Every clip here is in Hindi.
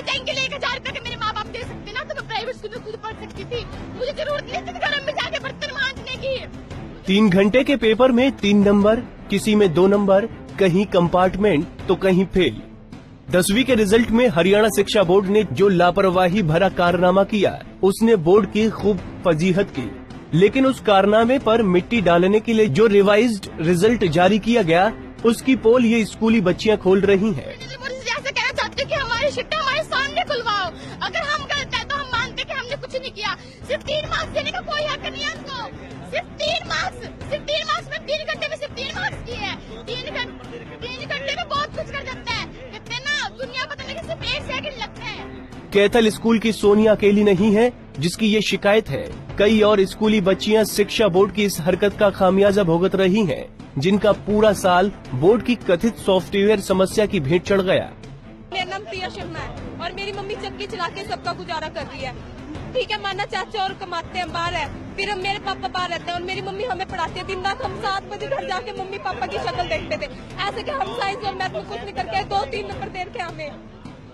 जाएंगे 1,000 रुपए के मेरे माँ बाप दे सकते ना, तो मैं प्राइवेट स्कूल में खुद पढ़ सकती थी। मुझे जरूरत नहीं थी घर में जाके बर्तन मांजने की। 3 घंटे के पेपर में 3 नंबर, किसी में 2 नंबर, कहीं कंपार्टमेंट तो कहीं फेल। 10वीं के रिजल्ट में हरियाणा शिक्षा बोर्ड ने जो लापरवाही भरा कारनामा किया, उसने बोर्ड की खूब फजीहत की। लेकिन उस कारनामे पर मिट्टी डालने के लिए जो रिवाइज्ड रिजल्ट जारी किया गया, उसकी पोल ये स्कूली बच्चियां खोल रही हैं। ऐसा कहना चाहते कि हमारी शिफ्ट हमारे सामने खुलवाओ। अगर हम गलत है तो हम मानते कि हमने कुछ नहीं किया। सिर्फ 3 मार्क्स देने का कोई हक नहीं है उनको। सिर्फ 3 मार्क्स में 3 घंटे में सिर्फ 3 मार्क्स किए हैं। 3 घंटे में बहुत कुछ कर सकता है। कहते हैं ना, दुनिया बदलने के सिर्फ 1 सेकंड लगते हैं। कैथल स्कूल की सोनिया अकेली नहीं है जिसकी ये शिकायत है। कई और स्कूली बच्चियां शिक्षा बोर्ड की इस हरकत का खामियाजा भुगत रही हैं, जिनका पूरा साल बोर्ड की कथित सॉफ्टवेयर समस्या की भेंट चढ़ गया। मेरा नाम प्रिया शर्मा है और मेरी मम्मी चक्की चला के सबका गुजारा कर रही है। ठीक है, माना चाचा और कमाते हैं, बाहर है, फिर हम मेरे पापा बाहर रहते हैं और मेरी मम्मी हमें पढ़ाती है। दिन रात हम 7 बजे घर जाके मम्मी पापा की शक्ल देखते थे। ऐसे कि हम साइंस और मैथ में कुछ नहीं करके 2-3 नंबर दे के हमें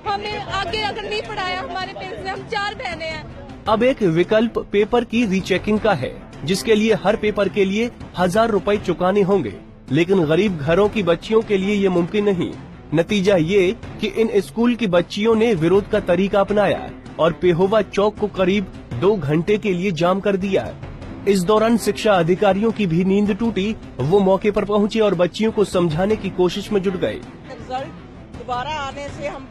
आगे अगर नहीं पढ़ाया हमारे पेरेंट्स ने। हम 4 बहनें हैं। अब एक विकल्प पेपर की रीचेकिंग का है, जिसके लिए हर पेपर के लिए 1000 रुपए चुकाने होंगे। लेकिन गरीब घरों की बच्चियों के लिए ये मुमकिन नहीं। नतीजा ये कि इन स्कूल की बच्चियों ने विरोध का तरीका अपनाया और पेहोवा चौक को करीब 2 घंटे के लिए जाम कर दिया। इस दौरान शिक्षा अधिकारियों की भी नींद टूटी। वो मौके पर पहुंचे और बच्चियों को समझाने की कोशिश में जुट गए। रिजल्ट दोबारा आने से हम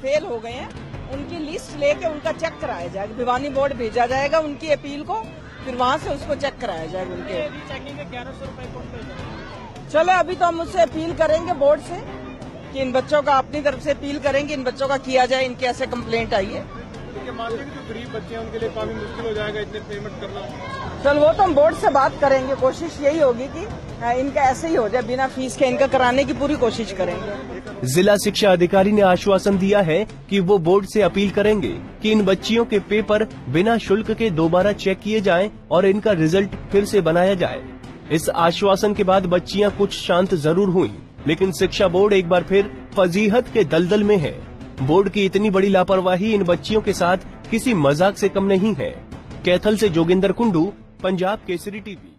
फेल हो गए हैं, उनकी लिस्ट लेके उनका चेक कराया जाएगा। भिवानी बोर्ड भेजा जाएगा उनकी अपील को, फिर वहाँ से उसको चेक कराया जाएगा। उनके 1100 रुपए कौन देगा? चलो अभी तो हम उससे अपील करेंगे बोर्ड से कि इन बच्चों का अपनी तरफ से अपील करेंगे, इन बच्चों का किया जाए, इनकी ऐसे कंप्लेंट आई है। मानते हैं जो गरीब बच्चे हैं उनके लिए काफी मुश्किल हो जाएगा इतने पेमेंट करना। चल वो तो हम बोर्ड से बात करेंगे। कोशिश यही होगी कि इनका ऐसे ही हो जाए, बिना फीस के इनका कराने की पूरी कोशिश करेंगे। जिला शिक्षा अधिकारी ने आश्वासन दिया है कि वो बोर्ड से अपील करेंगे कि इन बच्चियों के पेपर बिना शुल्क के दोबारा चेक किए जाएं और इनका रिजल्ट फिर से बनाया जाए। इस आश्वासन के बाद बच्चियां कुछ शांत जरूर हुई, लेकिन शिक्षा बोर्ड एक बार फिर फजीहत के दलदल में है। बोर्ड की इतनी बड़ी लापरवाही इन बच्चियों के साथ किसी मजाक से कम नहीं है। कैथल से जोगिंदर कुंडू, पंजाब केसरी टीवी।